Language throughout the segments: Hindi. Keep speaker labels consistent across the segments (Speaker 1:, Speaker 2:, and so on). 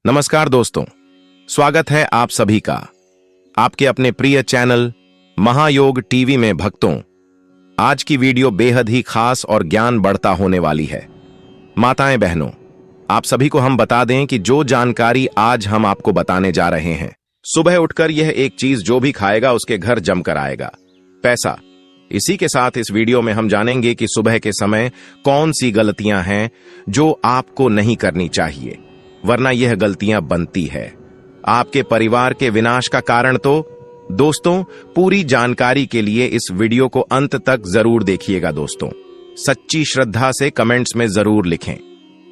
Speaker 1: नमस्कार दोस्तों, स्वागत है आप सभी का आपके अपने प्रिय चैनल महायोग टीवी में। भक्तों, आज की वीडियो बेहद ही खास और ज्ञान बढ़ता होने वाली है। माताएं बहनों, आप सभी को हम बता दें कि जो जानकारी आज हम आपको बताने जा रहे हैं, सुबह उठकर यह एक चीज जो भी खाएगा उसके घर जमकर आएगा, पैसा। इसी के साथ इस वीडियो में हम जानेंगे कि सुबह के समय कौन सी गलतियां हैं जो आपको नहीं करनी चाहिए, वरना यह गलतियां बनती है आपके परिवार के विनाश का कारण। तो दोस्तों, पूरी जानकारी के लिए इस वीडियो को अंत तक जरूर देखिएगा। दोस्तों, सच्ची श्रद्धा से कमेंट्स में जरूर लिखें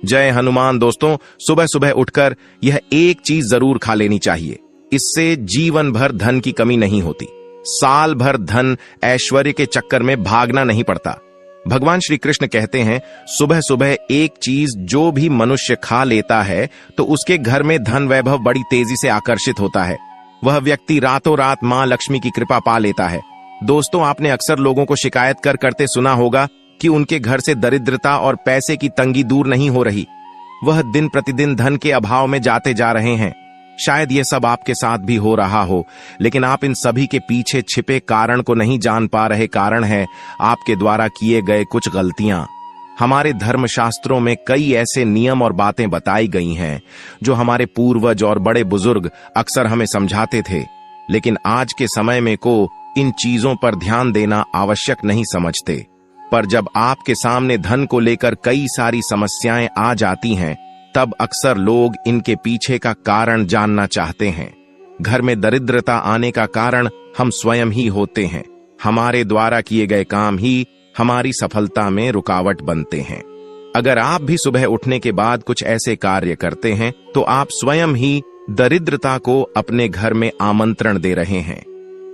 Speaker 1: जय हनुमान। दोस्तों, सुबह सुबह उठकर यह एक चीज जरूर खा लेनी चाहिए। इससे जीवन भर धन की कमी नहीं होती, साल भर धन ऐश्वर्य के चक्कर में भागना नहीं पड़ता। भगवान श्री कृष्ण कहते हैं, सुबह सुबह एक चीज जो भी मनुष्य खा लेता है तो उसके घर में धन वैभव बड़ी तेजी से आकर्षित होता है। वह व्यक्ति रातों रात मां लक्ष्मी की कृपा पा लेता है। दोस्तों, आपने अक्सर लोगों को शिकायत करते सुना होगा कि उनके घर से दरिद्रता और पैसे की तंगी दूर नहीं हो रही, वह दिन प्रतिदिन धन के अभाव में जाते जा रहे हैं। शायद यह सब आपके साथ भी हो रहा हो, लेकिन आप इन सभी के पीछे छिपे कारण को नहीं जान पा रहे। कारण है आपके द्वारा किए गए कुछ गलतियां। हमारे धर्मशास्त्रों में कई ऐसे नियम और बातें बताई गई हैं जो हमारे पूर्वज और बड़े बुजुर्ग अक्सर हमें समझाते थे, लेकिन आज के समय में को इन चीजों पर ध्यान देना आवश्यक नहीं समझते। पर जब आपके सामने धन को लेकर कई सारी समस्याएं आ जाती हैं, तब अक्सर लोग इनके पीछे का कारण जानना चाहते हैं। घर में दरिद्रता आने का कारण हम स्वयं ही होते हैं। हमारे द्वारा किए गए काम ही हमारी सफलता में रुकावट बनते हैं। अगर आप भी सुबह उठने के बाद कुछ ऐसे कार्य करते हैं तो आप स्वयं ही दरिद्रता को अपने घर में आमंत्रण दे रहे हैं।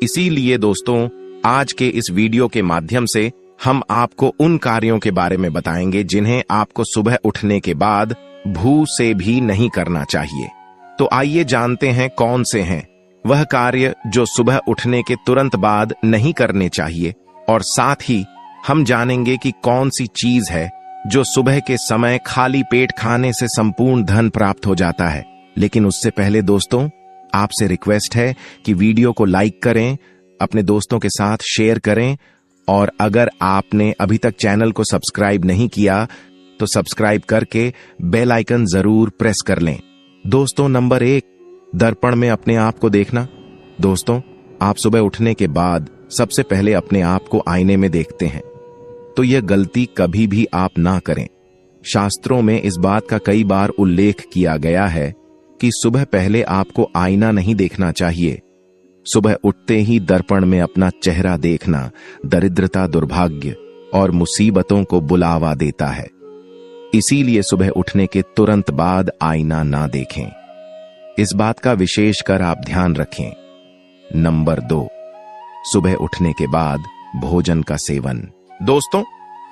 Speaker 1: इसीलिए दोस्तों, आज के इस वीडियो के माध्यम से हम आपको उन कार्यों के बारे में बताएंगे जिन्हें आपको सुबह उठने के बाद भू से भी नहीं करना चाहिए। तो आइए जानते हैं कौन से हैं वह कार्य जो सुबह उठने के तुरंत बाद नहीं करने चाहिए, और साथ ही हम जानेंगे कि कौन सी चीज है जो सुबह के समय खाली पेट खाने से संपूर्ण धन प्राप्त हो जाता है। लेकिन उससे पहले दोस्तों, आपसे रिक्वेस्ट है कि वीडियो को लाइक करें, अपने दोस्तों के साथ शेयर करें, और अगर आपने अभी तक चैनल को सब्सक्राइब नहीं किया तो सब्सक्राइब करके बेल आइकन जरूर प्रेस कर लें। दोस्तों, नंबर 1, दर्पण में अपने आप को देखना। दोस्तों, आप सुबह उठने के बाद सबसे पहले अपने आप को आईने में देखते हैं, तो यह गलती कभी भी आप ना करें। शास्त्रों में इस बात का कई बार उल्लेख किया गया है कि सुबह पहले आपको आईना नहीं देखना चाहिए। सुबह उठते ही दर्पण में अपना चेहरा देखना दरिद्रता, दुर्भाग्य और मुसीबतों को बुलावा देता है। इसीलिए सुबह उठने के तुरंत बाद आईना ना देखें। इस बात का विशेष कर आप ध्यान रखें। नंबर 2, सुबह उठने के बाद भोजन का सेवन। दोस्तों,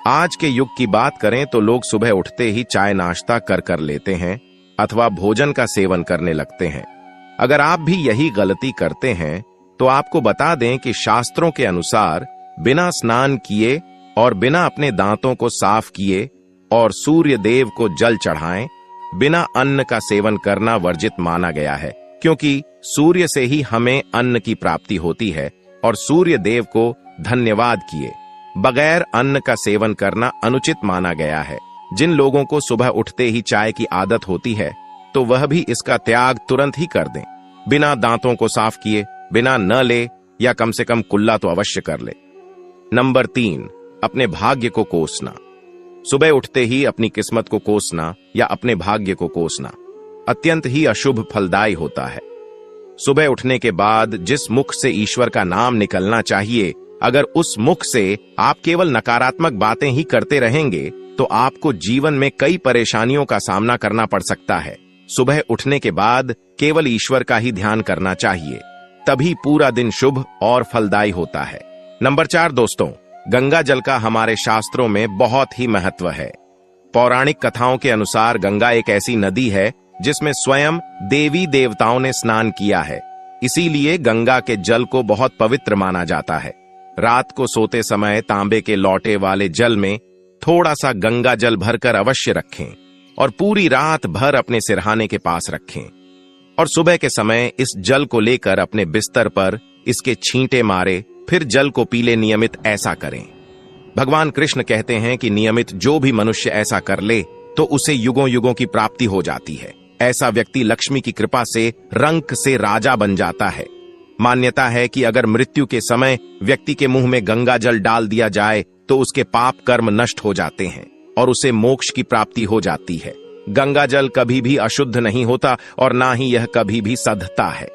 Speaker 1: आज के युग की बात करें तो लोग सुबह उठते ही चाय नाश्ता कर लेते हैं अथवा भोजन का सेवन करने लगते हैं। अगर आप भी यही गलती करते हैं तो आपको बता दें कि शास्त्रों के अनुसार बिना स्नान किए और बिना अपने दांतों को साफ किए और सूर्य देव को जल चढ़ाएं, बिना अन्न का सेवन करना वर्जित माना गया है, क्योंकि सूर्य से ही हमें अन्न की प्राप्ति होती है और सूर्य देव को धन्यवाद किए बगैर अन्न का सेवन करना अनुचित माना गया है। जिन लोगों को सुबह उठते ही चाय की आदत होती है तो वह भी इसका त्याग तुरंत ही कर दें। बिना दांतों को साफ किए बिना न ले, या कम से कम कुल्ला तो अवश्य कर ले। नंबर 3, अपने भाग्य को कोसना। सुबह उठते ही अपनी किस्मत को कोसना या अपने भाग्य को कोसना अत्यंत ही अशुभ फलदायी होता है। सुबह उठने के बाद जिस मुख से ईश्वर का नाम निकलना चाहिए, अगर उस मुख से आप केवल नकारात्मक बातें ही करते रहेंगे तो आपको जीवन में कई परेशानियों का सामना करना पड़ सकता है। सुबह उठने के बाद केवल ईश्वर का ही ध्यान करना चाहिए, तभी पूरा दिन शुभ और फलदायी होता है। नंबर 4 दोस्तों, गंगा जल का हमारे शास्त्रों में बहुत ही महत्व है। पौराणिक कथाओं के अनुसार गंगा एक ऐसी नदी है जिसमें स्वयं देवी देवताओं ने स्नान किया है। इसीलिए गंगा के जल को बहुत पवित्र माना जाता है। रात को सोते समय तांबे के लौटे वाले जल में थोड़ा सा गंगा जल भरकर अवश्य रखें और पूरी रात भर अपने सिरहाने के पास रखें। और सुबह के समय इस जल को लेकर अपने बिस्तर पर इसके छींटे मारे, फिर जल को पी ले। नियमित ऐसा करें। भगवान कृष्ण कहते हैं कि नियमित जो भी मनुष्य ऐसा कर ले तो उसे युगों युगों की प्राप्ति हो जाती है। ऐसा व्यक्ति लक्ष्मी की कृपा से रंक से राजा बन जाता है। मान्यता है कि अगर मृत्यु के समय व्यक्ति के मुंह में गंगा जल डाल दिया जाए तो उसके पाप कर्म नष्ट हो जाते हैं और उसे मोक्ष की प्राप्ति हो जाती है। गंगा जल कभी भी अशुद्ध नहीं होता और ना ही यह कभी भी सधता है।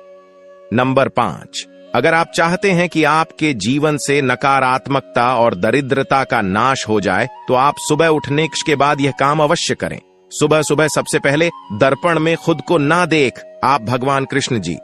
Speaker 1: नंबर 5, अगर आप चाहते हैं कि आपके जीवन से नकारात्मकता और दरिद्रता का नाश हो जाए तो आप सुबह उठने के बाद यह काम अवश्य करें। सुबह सुबह सबसे पहले दर्पण में खुद को ना देख आप भगवान कृष्ण जी,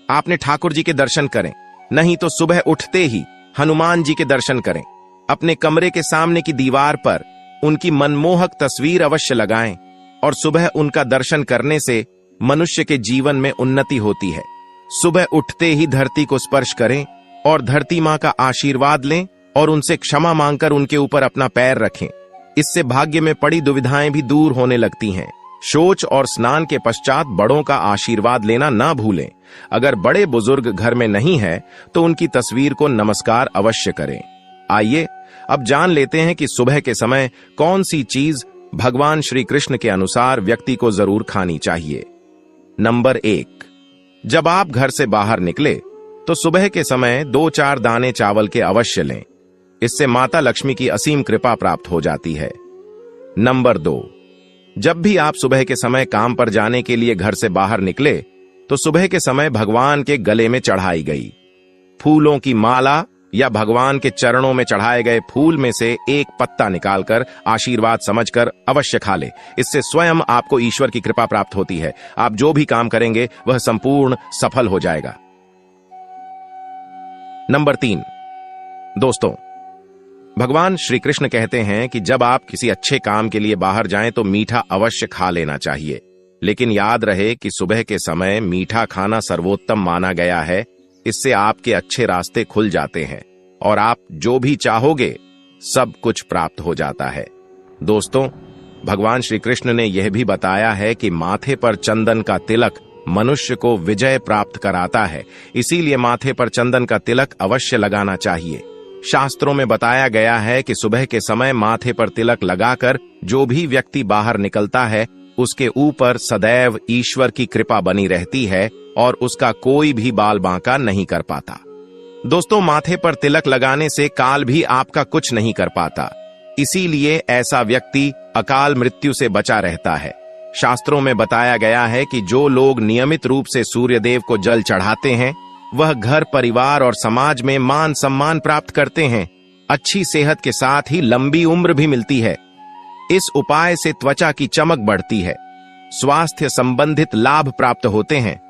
Speaker 1: आपने ठाकुर जी के दर्शन करें। नहीं तो सुबह उठते ही हनुमान जी के दर्शन करें। अपने कमरे के सामने की दीवार पर उनकी मनमोहक तस्वीर अवश्य लगाएं और सुबह उनका दर्शन करने से मनुष्य के जीवन में उन्नति होती है। सुबह उठते ही धरती को स्पर्श करें और धरती मां का आशीर्वाद लें और उनसे क्षमा मांगकर उनके ऊपर अपना पैर रखें। इससे भाग्य में पड़ी दुविधाएं भी दूर होने लगती हैं। शौच और स्नान के पश्चात बड़ों का आशीर्वाद लेना ना भूलें। अगर बड़े बुजुर्ग घर में नहीं है तो उनकी तस्वीर को नमस्कार अवश्य करें। आइए अब जान लेते हैं कि सुबह के समय कौन सी चीज भगवान श्री कृष्ण के अनुसार व्यक्ति को जरूर खानी चाहिए। नंबर 1, जब आप घर से बाहर निकले तो सुबह के समय 2-4 दाने चावल के अवश्य लें। इससे माता लक्ष्मी की असीम कृपा प्राप्त हो जाती है। नंबर 2, जब भी आप सुबह के समय काम पर जाने के लिए घर से बाहर निकले तो सुबह के समय भगवान के गले में चढ़ाई गई फूलों की माला या भगवान के चरणों में चढ़ाए गए फूल में से एक पत्ता निकालकर आशीर्वाद समझकर अवश्य खा ले। इससे स्वयं आपको ईश्वर की कृपा प्राप्त होती है। आप जो भी काम करेंगे वह संपूर्ण सफल हो जाएगा। नंबर 3, दोस्तों, भगवान श्री कृष्ण कहते हैं कि जब आप किसी अच्छे काम के लिए बाहर जाएं तो मीठा अवश्य खा लेना चाहिए। लेकिन याद रहे कि सुबह के समय मीठा खाना सर्वोत्तम माना गया है। इससे आपके अच्छे रास्ते खुल जाते हैं और आप जो भी चाहोगे सब कुछ प्राप्त हो जाता है। दोस्तों, भगवान श्री कृष्ण ने यह भी बताया है कि माथे पर चंदन का तिलक मनुष्य को विजय प्राप्त कराता है। इसीलिए माथे पर चंदन का तिलक अवश्य लगाना चाहिए। शास्त्रों में बताया गया है कि सुबह के समय माथे पर तिलक लगाकर जो भी व्यक्ति बाहर निकलता है उसके ऊपर सदैव ईश्वर की कृपा बनी रहती है और उसका कोई भी बाल बांका नहीं कर पाता। दोस्तों, माथे पर तिलक लगाने से काल भी आपका कुछ नहीं कर पाता। इसीलिए ऐसा व्यक्ति अकाल मृत्यु से बचा रहता है। शास्त्रों में बताया गया है कि जो लोग नियमित रूप से सूर्य देव को जल चढ़ाते हैं वह घर, परिवार और समाज में मान सम्मान प्राप्त करते हैं। अच्छी सेहत के साथ ही लंबी उम्र भी मिलती है। इस उपाय से त्वचा की चमक बढ़ती है, स्वास्थ्य संबंधित लाभ प्राप्त होते हैं।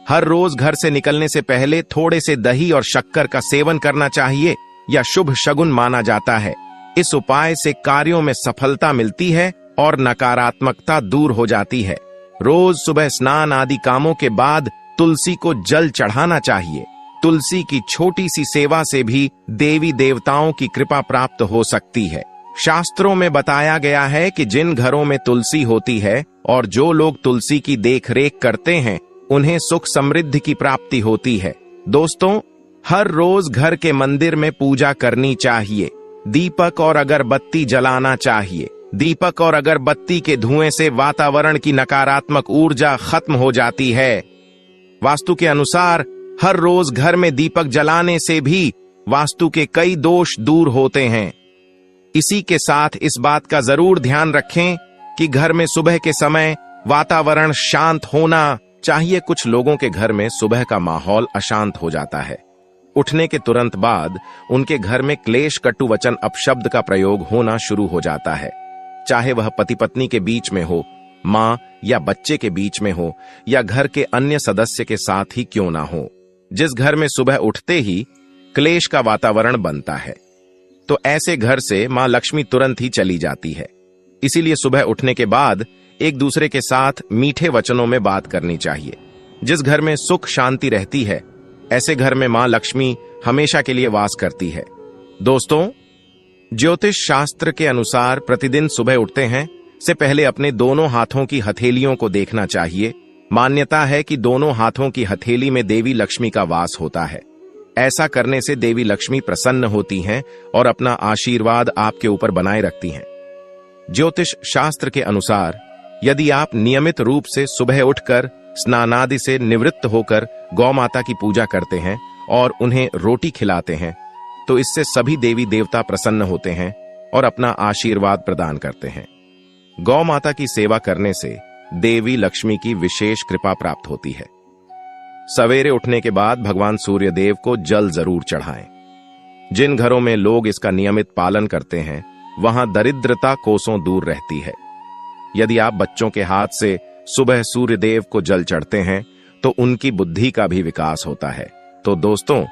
Speaker 1: हर रोज घर से निकलने से पहले थोड़े से दही और शक्कर का सेवन करना चाहिए या शुभ शगुन माना जाता है। इस उपाय से कार्यों में सफलता मिलती है और नकारात्मकता दूर हो जाती है। रोज सुबह स्नान आदि कामों के बाद तुलसी को जल चढ़ाना चाहिए। तुलसी की छोटी सी सेवा से भी देवी देवताओं की कृपा प्राप्त हो सकती है। शास्त्रों में बताया गया है कि जिन घरों में तुलसी होती है और जो लोग तुलसी की देखरेख करते हैं उन्हें सुख समृद्धि की प्राप्ति होती है। दोस्तों, हर रोज घर के मंदिर में पूजा करनी चाहिए। दीपक और अगरबत्ती जलाना चाहिए। दीपक और अगरबत्ती के धुएं से वातावरण की नकारात्मक ऊर्जा खत्म हो जाती है। वास्तु के अनुसार हर रोज घर में दीपक जलाने से भी वास्तु के कई दोष दूर होते हैं। इसी के साथ इस बात का जरूर ध्यान रखें कि घर में सुबह के समय वातावरण शांत होना चाहिए। कुछ लोगों के घर में सुबह का माहौल अशांत हो जाता है। उठने के तुरंत बाद उनके घर में क्लेश, कटु वचन, अपशब्द का प्रयोग होना शुरू हो जाता है। चाहे वह पति पत्नी के बीच में हो, मां या बच्चे के बीच में हो या घर के अन्य सदस्य के साथ ही क्यों ना हो। जिस घर में सुबह उठते ही क्लेश का वातावरण बनता है तो ऐसे घर से मां लक्ष्मी तुरंत ही चली जाती है। इसीलिए सुबह उठने के बाद एक दूसरे के साथ मीठे वचनों में बात करनी चाहिए। जिस घर में सुख शांति रहती है ऐसे घर में मां लक्ष्मी हमेशा के लिए वास करती है। दोस्तों, ज्योतिष शास्त्र के अनुसार प्रतिदिन सुबह उठते हैं से पहले अपने दोनों हाथों की हथेलियों को देखना चाहिए मान्यता है कि दोनों हाथों की हथेली में देवी लक्ष्मी का वास होता है। ऐसा करने से देवी लक्ष्मी प्रसन्न होती हैं और अपना आशीर्वाद आपके ऊपर बनाए रखती हैं। ज्योतिष शास्त्र के अनुसार यदि आप नियमित रूप से सुबह उठकर स्नानादि से निवृत्त होकर गौ माता की पूजा करते हैं और उन्हें रोटी खिलाते हैं, तो इससे सभी देवी देवता प्रसन्न होते हैं और अपना आशीर्वाद प्रदान करते हैं। गौ माता की सेवा करने से देवी लक्ष्मी की विशेष कृपा प्राप्त होती है। सवेरे उठने के बाद भगवान सूर्य देव को जल जरूर चढ़ाएं। जिन घरों में लोग इसका नियमित पालन करते हैं वहां दरिद्रता कोसों दूर रहती है। यदि आप बच्चों के हाथ से सुबह सूर्य देव को जल चढ़ते हैं तो उनकी बुद्धि का भी विकास होता है। तो दोस्तों,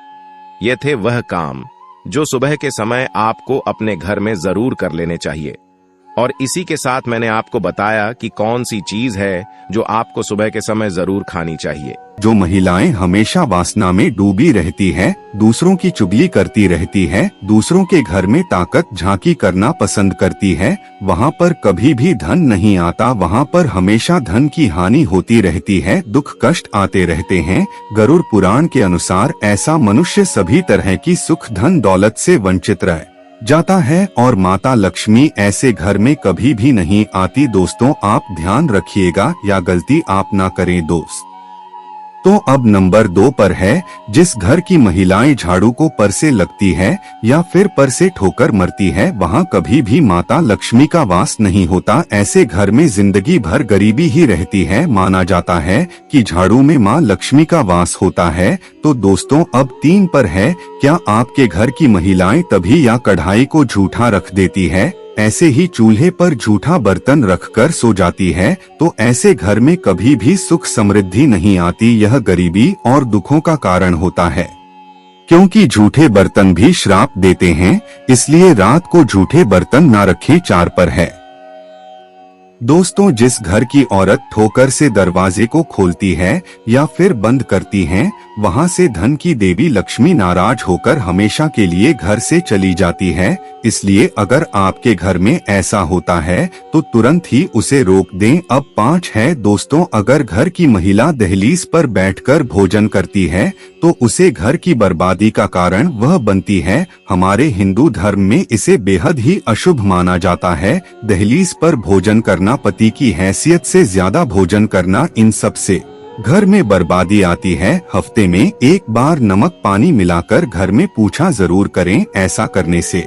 Speaker 1: ये थे वह काम जो सुबह के समय आपको अपने घर में जरूर कर लेने चाहिए। और इसी के साथ मैंने आपको बताया कि कौन सी चीज है जो आपको सुबह के समय जरूर खानी चाहिए।
Speaker 2: जो महिलाएं हमेशा वासना में डूबी रहती है, दूसरों की चुगली करती रहती है, दूसरों के घर में ताकत झांकी करना पसंद करती है, वहाँ पर कभी भी धन नहीं आता, वहाँ पर हमेशा धन की हानि होती रहती है, दुख कष्ट आते रहते हैं। गरुड़ पुराण के अनुसार ऐसा मनुष्य सभी तरह की सुख धन दौलत से वंचित रह जाता है और माता लक्ष्मी ऐसे घर में कभी भी नहीं आती। दोस्तों, आप ध्यान रखिएगा या गलती आप ना करें दोस्त। तो अब नंबर 2 पर है, जिस घर की महिलाएं झाड़ू को पर से लगती है या फिर पर से ठोकर मरती है, वहाँ कभी भी माता लक्ष्मी का वास नहीं होता। ऐसे घर में जिंदगी भर गरीबी ही रहती है। माना जाता है कि झाड़ू में माँ लक्ष्मी का वास होता है। तो दोस्तों, अब 3 पर है, क्या आपके घर की महिलाएं तभी या कढ़ाई को झूठा रख देती है, ऐसे ही चूल्हे पर झूठा बर्तन रखकर सो जाती है, तो ऐसे घर में कभी भी सुख समृद्धि नहीं आती। यह गरीबी और दुखों का कारण होता है, क्योंकि झूठे बर्तन भी श्राप देते हैं। इसलिए रात को झूठे बर्तन ना रखें। 4 पर है। दोस्तों, जिस घर की औरत ठोकर से दरवाजे को खोलती है या फिर बंद करती है, वहां से धन की देवी लक्ष्मी नाराज होकर हमेशा के लिए घर से चली जाती है। इसलिए अगर आपके घर में ऐसा होता है तो तुरंत ही उसे रोक दें। अब 5 है। दोस्तों, अगर घर की महिला दहलीज पर बैठकर भोजन करती है तो उसे घर की बर्बादी का कारण वह बनती है। हमारे हिंदू धर्म में इसे बेहद ही अशुभ माना जाता है। दहलीज पर भोजन करना, पति की हैसियत से ज्यादा भोजन करना, इन सब से घर में बर्बादी आती है। हफ्ते में 1 बार नमक पानी मिलाकर घर में पूछा जरूर करें। ऐसा करने से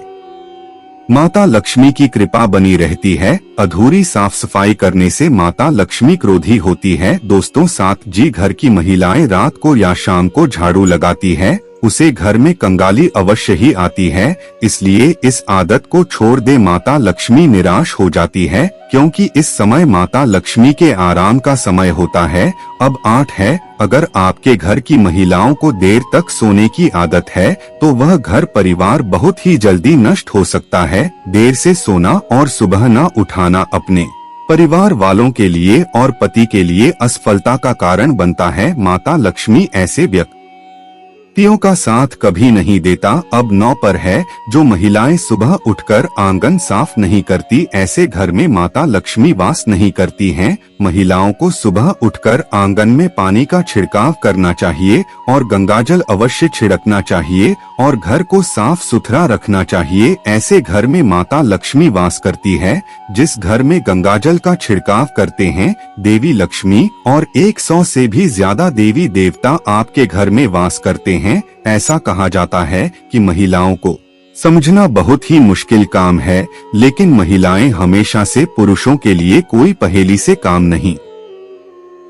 Speaker 2: माता लक्ष्मी की कृपा बनी रहती है। अधूरी साफ सफाई करने से माता लक्ष्मी क्रोधी होती है। दोस्तों, 7 जी घर की महिलाएं रात को या शाम को झाड़ू लगाती है, उसे घर में कंगाली अवश्य ही आती है। इसलिए इस आदत को छोड़ दे, माता लक्ष्मी निराश हो जाती है, क्योंकि इस समय माता लक्ष्मी के आराम का समय होता है। अब 8 है। अगर आपके घर की महिलाओं को देर तक सोने की आदत है तो वह घर परिवार बहुत ही जल्दी नष्ट हो सकता है। देर से सोना और सुबह न उठाना अपने परिवार वालों के लिए और पति के लिए असफलता का कारण बनता है। माता लक्ष्मी ऐसे व्यक्तियों का साथ कभी नहीं देता। अब 9 पर है। जो महिलाएं सुबह उठकर आंगन साफ नहीं करती, ऐसे घर में माता लक्ष्मी वास नहीं करती हैं। महिलाओं को सुबह उठकर आंगन में पानी का छिड़काव करना चाहिए और गंगाजल अवश्य छिड़कना चाहिए और घर को साफ सुथरा रखना चाहिए। ऐसे घर में माता लक्ष्मी वास करती है। जिस घर में गंगाजल का छिड़काव करते हैं, देवी लक्ष्मी और 100 से भी ज्यादा देवी देवता आपके घर में वास करते हैं। ऐसा कहा जाता है कि महिलाओं को समझना बहुत ही मुश्किल काम है, लेकिन महिलाएं हमेशा से पुरुषों के लिए कोई पहेली से काम नहीं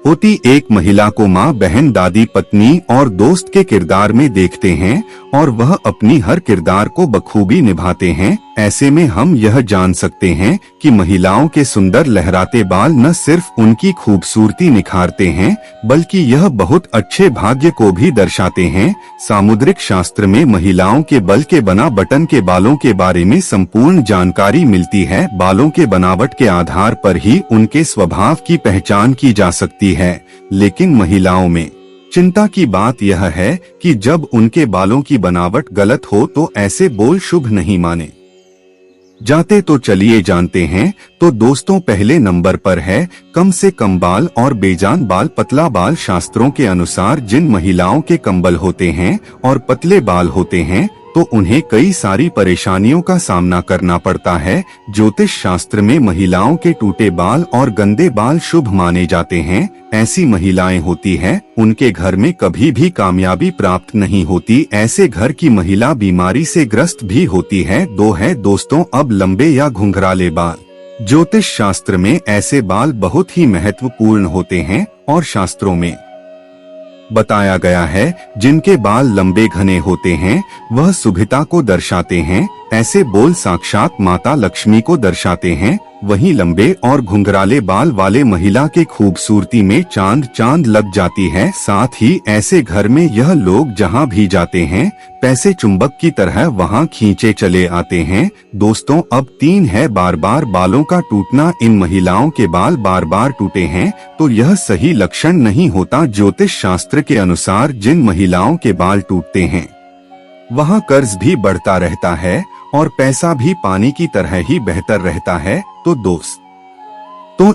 Speaker 2: होती। एक महिला को माँ, बहन, दादी, पत्नी और दोस्त के किरदार में देखते हैं और वह अपनी हर किरदार को बखूबी निभाते हैं। ऐसे में हम यह जान सकते हैं कि महिलाओं के सुंदर लहराते बाल न सिर्फ उनकी खूबसूरती निखारते हैं, बल्कि यह बहुत अच्छे भाग्य को भी दर्शाते हैं। सामुद्रिक शास्त्र में महिलाओं के बल के बना बटन के बालों के बारे में संपूर्ण जानकारी मिलती है। बालों के बनावट के आधार पर ही उनके स्वभाव की पहचान की जा सकती है। लेकिन महिलाओं में चिंता की बात यह है कि जब उनके बालों की बनावट गलत हो तो ऐसे बोल शुभ नहीं माने जाते तो चलिए जानते हैं। तो दोस्तों पहले नंबर पर है कम से कम बाल और बेजान बाल। पतला बाल शास्त्रों के अनुसार जिन महिलाओं के कंबल होते हैं और पतले बाल होते हैं तो उन्हें कई सारी परेशानियों का सामना करना पड़ता है। ज्योतिष शास्त्र में महिलाओं के टूटे बाल और गंदे बाल शुभ माने जाते हैं। ऐसी महिलाएं होती हैं, उनके घर में कभी भी कामयाबी प्राप्त नहीं होती। ऐसे घर की महिला बीमारी से ग्रस्त भी होती है। दो है दोस्तों अब लंबे या घुंघराले बाल। ज्योतिष शास्त्र में ऐसे बाल बहुत ही महत्वपूर्ण होते हैं और शास्त्रों में बताया गया है जिनके बाल लंबे घने होते हैं वह शुभता को दर्शाते हैं। ऐसे बोल साक्षात माता लक्ष्मी को दर्शाते हैं। वहीं लंबे और घुंघराले बाल वाले महिला के खूबसूरती में चांद लग जाती है। साथ ही ऐसे घर में यह लोग जहां भी जाते हैं पैसे चुंबक की तरह वहां खींचे चले आते हैं। दोस्तों अब 3 है बार बार बालों का टूटना। इन महिलाओं के बाल बार बार टूटे हैं तो यह सही लक्षण नहीं होता। ज्योतिष शास्त्र के अनुसार जिन महिलाओं के बाल टूटते हैं वहां कर्ज भी बढ़ता रहता है और पैसा भी पानी की तरह ही बहतर रहता है। तो दोस्तों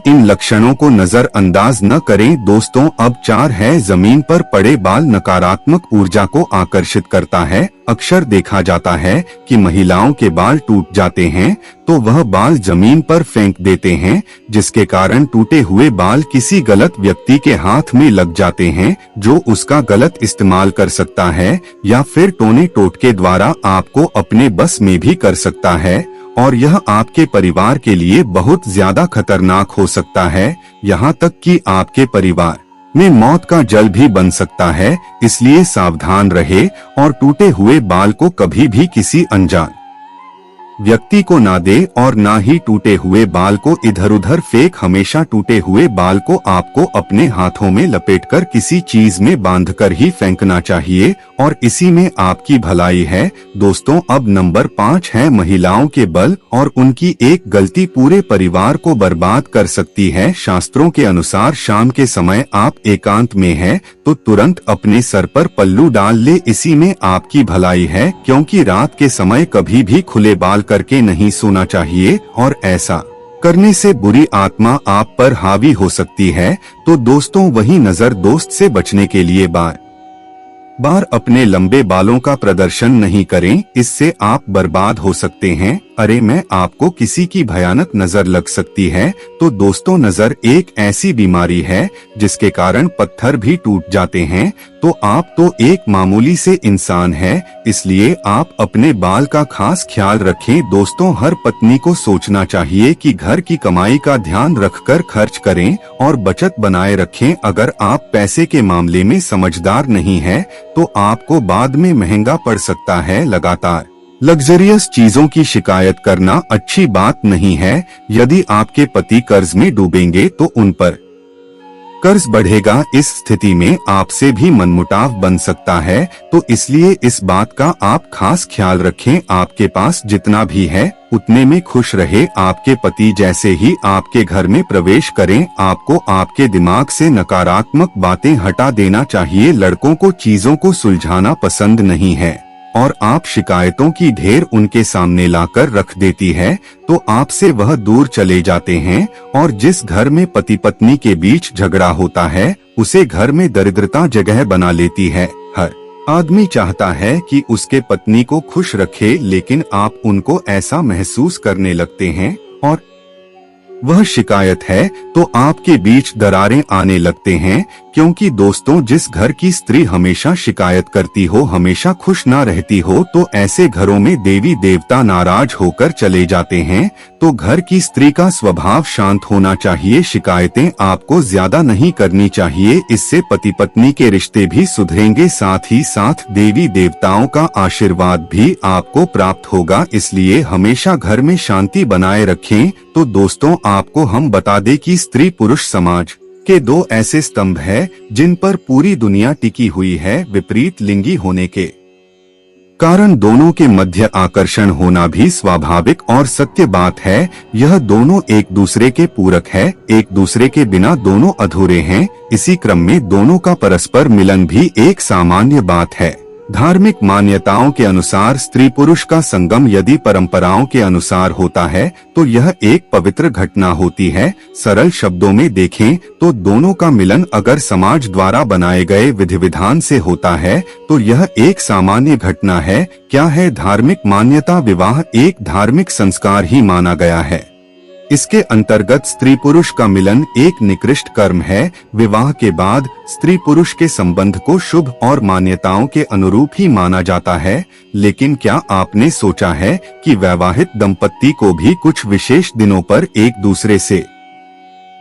Speaker 2: इन लक्षणों को नजरअंदाज न करें। दोस्तों अब 4 है जमीन पर पड़े बाल। नकारात्मक ऊर्जा को आकर्षित करता है। अक्सर देखा जाता है कि महिलाओं के बाल टूट जाते हैं तो वह बाल जमीन पर फेंक देते हैं जिसके कारण टूटे हुए बाल किसी गलत व्यक्ति के हाथ में लग जाते हैं जो उसका गलत इस्तेमाल कर सकता है या फिर टोने टोटके द्वारा आपको अपने बस में भी कर सकता है और यह आपके परिवार के लिए बहुत ज्यादा खतरनाक हो सकता है। यहाँ तक कि आपके परिवार में मौत का जल भी बन सकता है। इसलिए सावधान रहे और टूटे हुए बाल को कभी भी किसी अनजान व्यक्ति को ना दे और ना ही टूटे हुए बाल को इधर उधर फेंक। हमेशा टूटे हुए बाल को आपको अपने हाथों में लपेटकर किसी चीज में बांधकर ही फेंकना चाहिए और इसी में आपकी भलाई है। दोस्तों अब नंबर 5 है महिलाओं के बल और उनकी एक गलती पूरे परिवार को बर्बाद कर सकती है। शास्त्रों के अनुसार शाम के समय आप एकांत में है तो तुरंत अपने सर पर पल्लू डाल ले, इसी में आपकी भलाई है। क्योंकि रात के समय कभी भी खुले बाल करके नहीं सोना चाहिए और ऐसा करने से बुरी आत्मा आप पर हावी हो सकती है। तो दोस्तों वही नजर दोस्त से बचने के लिए बार अपने लंबे बालों का प्रदर्शन नहीं करें, इससे आप बर्बाद हो सकते हैं। अरे मैं आपको किसी की भयानक नजर लग सकती है। तो दोस्तों नजर एक ऐसी बीमारी है जिसके कारण पत्थर भी टूट जाते हैं। तो आप तो एक मामूली से इंसान है, इसलिए आप अपने बाल का खास ख्याल रखें। दोस्तों हर पत्नी को सोचना चाहिए कि घर की कमाई का ध्यान रखकर खर्च करें और बचत बनाए रखें। अगर आप पैसे के मामले में समझदार नहीं है तो आपको बाद में महंगा पड़ सकता है। लगातार लग्जरियस चीजों की शिकायत करना अच्छी बात नहीं है। यदि आपके पति कर्ज में डूबेंगे तो उन पर कर्ज बढ़ेगा। इस स्थिति में आपसे भी मनमुटाव बन सकता है। तो इसलिए इस बात का आप खास ख्याल रखें। आपके पास जितना भी है उतने में खुश रहे। आपके पति जैसे ही आपके घर में प्रवेश करें आपको आपके दिमाग से नकारात्मक बातें हटा देना चाहिए। लड़कों को चीजों को सुलझाना पसंद नहीं है और आप शिकायतों की ढेर उनके सामने लाकर रख देती है तो आपसे वह दूर चले जाते हैं। और जिस घर में पति पत्नी के बीच झगड़ा होता है उसे घर में दरिद्रता जगह बना लेती है। हर आदमी चाहता है कि उसके पत्नी को खुश रखे, लेकिन आप उनको ऐसा महसूस करने लगते हैं और वह शिकायत है तो आपके बीच दरारें आने लगते हैं। क्योंकि दोस्तों जिस घर की स्त्री हमेशा शिकायत करती हो, हमेशा खुश ना रहती हो, तो ऐसे घरों में देवी देवता नाराज होकर चले जाते हैं। तो घर की स्त्री का स्वभाव शांत होना चाहिए। शिकायतें आपको ज्यादा नहीं करनी चाहिए, इससे पति पत्नी के रिश्ते भी सुधरेंगे। साथ ही साथ देवी देवताओं का आशीर्वाद भी आपको प्राप्त होगा। इसलिए हमेशा घर में शांति बनाए रखें। तो दोस्तों आपको हम बता दें कि स्त्री पुरुष समाज के 2 ऐसे स्तंभ हैं जिन पर पूरी दुनिया टिकी हुई है। विपरीत लिंगी होने के कारण दोनों के मध्य आकर्षण होना भी स्वाभाविक और सत्य बात है। यह दोनों एक दूसरे के पूरक है, एक दूसरे के बिना दोनों अधूरे हैं। इसी क्रम में दोनों का परस्पर मिलन भी एक सामान्य बात है। धार्मिक मान्यताओं के अनुसार स्त्री पुरुष का संगम यदि परंपराओं के अनुसार होता है तो यह एक पवित्र घटना होती है। सरल शब्दों में देखें तो दोनों का मिलन अगर समाज द्वारा बनाए गए विधि विधान से होता है तो यह एक सामान्य घटना है। क्या है धार्मिक मान्यता? विवाह एक धार्मिक संस्कार ही माना गया है। इसके अंतर्गत स्त्री पुरुष का मिलन एक निकृष्ट कर्म है। विवाह के बाद स्त्री पुरुष के संबंध को शुभ और मान्यताओं के अनुरूप ही माना जाता है। लेकिन क्या आपने सोचा है कि वैवाहिक दंपत्ति को भी कुछ विशेष दिनों पर एक दूसरे से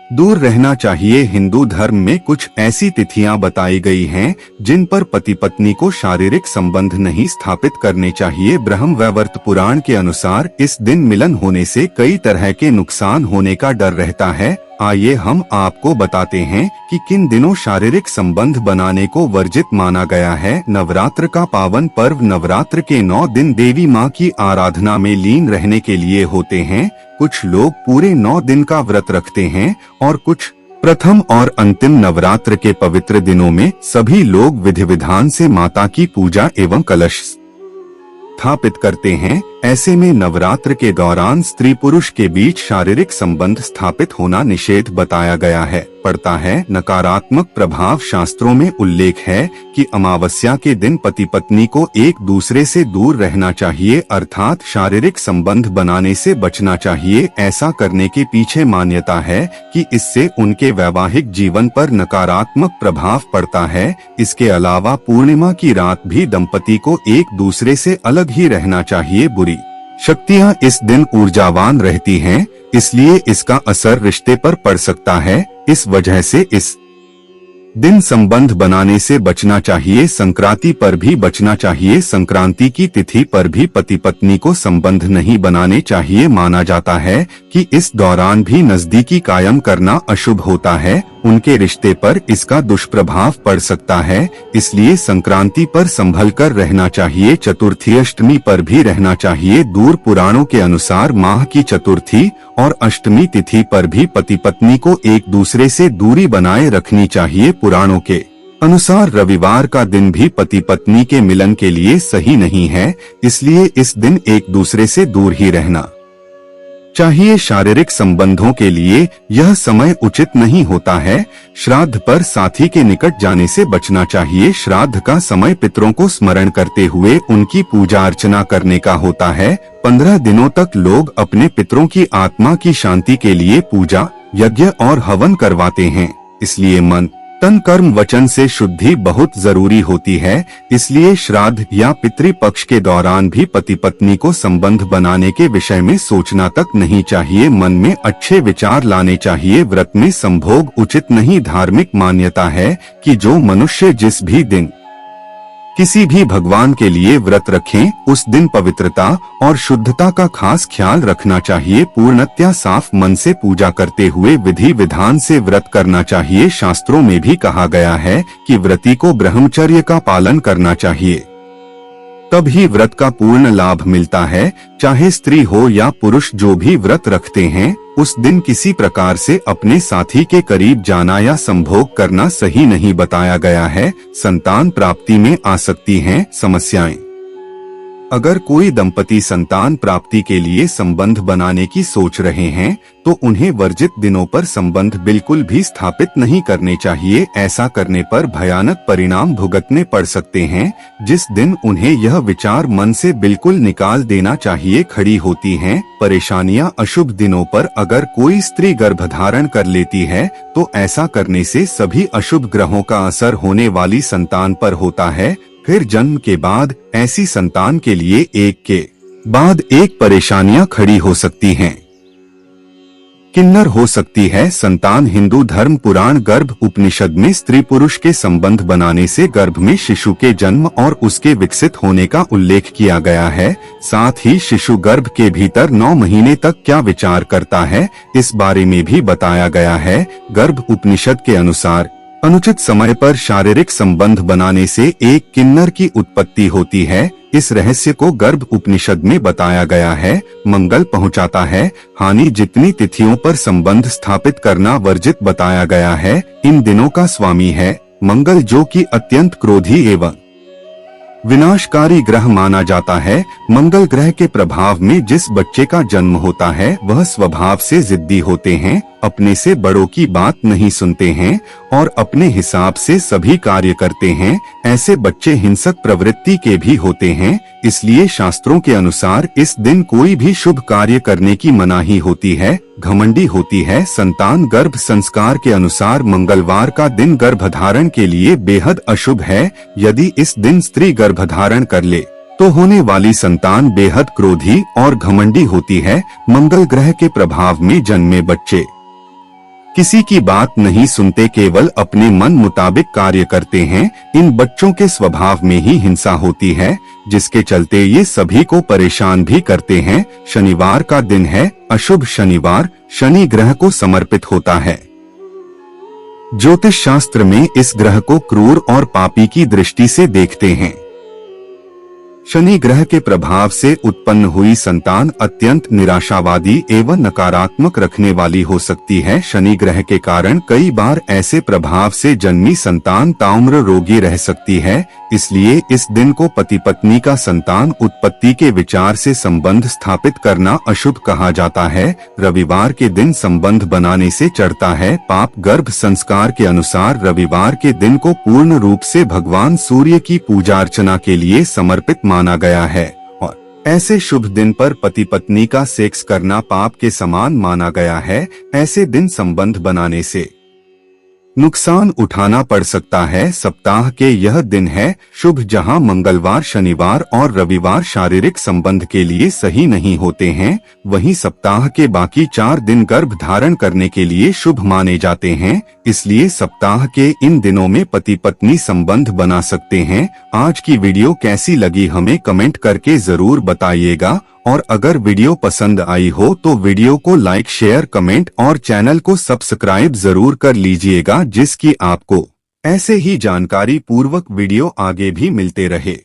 Speaker 2: दूर रहना चाहिए? हिंदू धर्म में कुछ ऐसी तिथियां बताई गई हैं जिन पर पति पत्नी को शारीरिक संबंध नहीं स्थापित करने चाहिए। ब्रह्म वैवर्त पुराण के अनुसार इस दिन मिलन होने से कई तरह के नुकसान होने का डर रहता है। आइए हम आपको बताते हैं कि किन दिनों शारीरिक संबंध बनाने को वर्जित माना गया है। नवरात्र का पावन पर्व नवरात्र के 9 दिन देवी माँ की आराधना में लीन रहने के लिए होते हैं। कुछ लोग पूरे 9 दिन का व्रत रखते हैं और कुछ प्रथम और अंतिम नवरात्र के पवित्र दिनों में सभी लोग विधि विधान से माता की पूजा एवं कलश स्थापित करते हैं। ऐसे में नवरात्र के दौरान स्त्री पुरुष के बीच शारीरिक संबंध स्थापित होना निषेध बताया गया है पड़ता है। नकारात्मक प्रभाव शास्त्रों में उल्लेख है कि अमावस्या के दिन पति पत्नी को एक दूसरे से दूर रहना चाहिए, अर्थात शारीरिक संबंध बनाने से बचना चाहिए। ऐसा करने के पीछे मान्यता है कि इससे उनके वैवाहिक जीवन पर नकारात्मक प्रभाव पड़ता है। इसके अलावा पूर्णिमा की रात भी दंपति को एक दूसरे से अलग ही रहना चाहिए। बुरी शक्तियां इस दिन ऊर्जावान रहती हैं, इसलिए इसका असर रिश्ते पर पड़ सकता है। इस वजह से इस दिन संबंध बनाने से बचना चाहिए। संक्रांति पर भी बचना चाहिए। संक्रांति की तिथि पर भी पति पत्नी को संबंध नहीं बनाने चाहिए। माना जाता है कि इस दौरान भी नजदीकी कायम करना अशुभ होता है, उनके रिश्ते पर इसका दुष्प्रभाव पड़ सकता है, इसलिए संक्रांति पर संभल कर रहना चाहिए। चतुर्थी अष्टमी पर भी रहना चाहिए दूर। पुराणों के अनुसार माह की चतुर्थी और अष्टमी तिथि पर भी पति पत्नी को एक दूसरे से दूरी बनाए रखनी चाहिए। पुराणों के अनुसार रविवार का दिन भी पति पत्नी के मिलन के लिए सही नहीं है, इसलिए इस दिन एक दूसरे से दूर ही रहना चाहिए। शारीरिक संबंधों के लिए यह समय उचित नहीं होता है। श्राद्ध पर साथी के निकट जाने से बचना चाहिए। श्राद्ध का समय पितरों को स्मरण करते हुए उनकी पूजा अर्चना करने का होता है। 15 दिनों तक लोग अपने पितरों की आत्मा की शांति के लिए पूजा, यज्ञ और हवन करवाते हैं। इसलिए मन, तन, कर्म, वचन से शुद्धि बहुत जरूरी होती है। इसलिए श्राद्ध या पितृपक्ष के दौरान भी पति पत्नी को संबंध बनाने के विषय में सोचना तक नहीं चाहिए। मन में अच्छे विचार लाने चाहिए। व्रत में संभोग उचित नहीं। धार्मिक मान्यता है कि जो मनुष्य जिस भी दिन किसी भी भगवान के लिए व्रत रखें, उस दिन पवित्रता और शुद्धता का खास ख्याल रखना चाहिए। पूर्णतया साफ मन से पूजा करते हुए विधि विधान से व्रत करना चाहिए। शास्त्रों में भी कहा गया है कि व्रती को ब्रह्मचर्य का पालन करना चाहिए, तभी व्रत का पूर्ण लाभ मिलता है। चाहे स्त्री हो या पुरुष, जो भी व्रत रखते हैं उस दिन किसी प्रकार से अपने साथी के करीब जाना या संभोग करना सही नहीं बताया गया है। संतान प्राप्ति में आसक्ति हैं समस्याएं। अगर कोई दंपति संतान प्राप्ति के लिए संबंध बनाने की सोच रहे हैं तो उन्हें वर्जित दिनों पर संबंध बिल्कुल भी स्थापित नहीं करने चाहिए। ऐसा करने पर भयानक परिणाम भुगतने पड़ सकते हैं। जिस दिन उन्हें यह विचार मन से बिल्कुल निकाल देना चाहिए। खड़ी होती हैं परेशानियां। अशुभ दिनों पर अगर कोई स्त्री गर्भधारण कर लेती है तो ऐसा करने से सभी अशुभ ग्रहों का असर होने वाली संतान पर होता है। फिर जन्म के बाद ऐसी संतान के लिए एक के बाद एक परेशानियां खड़ी हो सकती हैं। किन्नर हो सकती है संतान। हिंदू धर्म पुराण गर्भ उपनिषद में स्त्री पुरुष के संबंध बनाने से गर्भ में शिशु के जन्म और उसके विकसित होने का उल्लेख किया गया है। साथ ही शिशु गर्भ के भीतर 9 महीने तक क्या विचार करता है, इस बारे में भी बताया गया है। गर्भ उपनिषद के अनुसार अनुचित समय पर शारीरिक संबंध बनाने से एक किन्नर की उत्पत्ति होती है। इस रहस्य को गर्भ उपनिषद में बताया गया है। मंगल पहुंचाता है। हानि जितनी तिथियों पर संबंध स्थापित करना वर्जित बताया गया है। इन दिनों का स्वामी है मंगल, जो कि अत्यंत क्रोधी एवं विनाशकारी ग्रह माना जाता है। मंगल ग्रह के प्रभाव में जिस बच्चे का जन्म होता है वह स्वभाव से जिद्दी होते हैं, अपने से बड़ों की बात नहीं सुनते हैं और अपने हिसाब से सभी कार्य करते हैं। ऐसे बच्चे हिंसक प्रवृत्ति के भी होते हैं, इसलिए शास्त्रों के अनुसार इस दिन कोई भी शुभ कार्य करने की मनाही होती है। घमंडी होती है। संतान गर्भ संस्कार के अनुसार मंगलवार का दिन गर्भधारण के लिए बेहद अशुभ है। यदि इस दिन स्त्री गर्भधारण कर ले तो होने वाली संतान बेहद क्रोधी और घमंडी होती है। मंगल ग्रह के प्रभाव में जन्मे बच्चे किसी की बात नहीं सुनते, केवल अपने मन मुताबिक कार्य करते हैं। इन बच्चों के स्वभाव में ही हिंसा होती है, जिसके चलते ये सभी को परेशान भी करते हैं। शनिवार का दिन है, अशुभ शनिवार शनि ग्रह को समर्पित होता है। ज्योतिष शास्त्र में इस ग्रह को क्रूर और पापी की दृष्टि से देखते हैं। शनि ग्रह के प्रभाव से उत्पन्न हुई संतान अत्यंत निराशावादी एवं नकारात्मक रखने वाली हो सकती है। शनि ग्रह के कारण कई बार ऐसे प्रभाव से जन्मी संतान ताउम्र रोगी रह सकती है। इसलिए इस दिन को पति पत्नी का संतान उत्पत्ति के विचार से संबंध स्थापित करना अशुभ कहा जाता है। रविवार के दिन संबंध बनाने से चढ़ता है पाप। गर्भ संस्कार के अनुसार रविवार के दिन को पूर्ण रूप से भगवान सूर्य की पूजा अर्चना के लिए समर्पित माना गया है और ऐसे शुभ दिन पर पति पत्नी का सेक्स करना पाप के समान माना गया है। ऐसे दिन संबंध बनाने से नुकसान उठाना पड़ सकता है। सप्ताह के यह दिन है शुभ, जहां मंगलवार शनिवार और रविवार शारीरिक संबंध के लिए सही नहीं होते हैं। वहीं सप्ताह के बाकी 4 दिन गर्भ धारण करने के लिए शुभ माने जाते हैं। इसलिए सप्ताह के इन दिनों में पति पत्नी संबंध बना सकते हैं। आज की वीडियो कैसी लगी हमें कमेंट करके जरूर बताइएगा और अगर वीडियो पसंद आई हो तो वीडियो को लाइक शेयर कमेंट और चैनल को सब्सक्राइब जरूर कर लीजिएगा, जिसकी आपको ऐसे ही जानकारी पूर्वक वीडियो आगे भी मिलते रहे।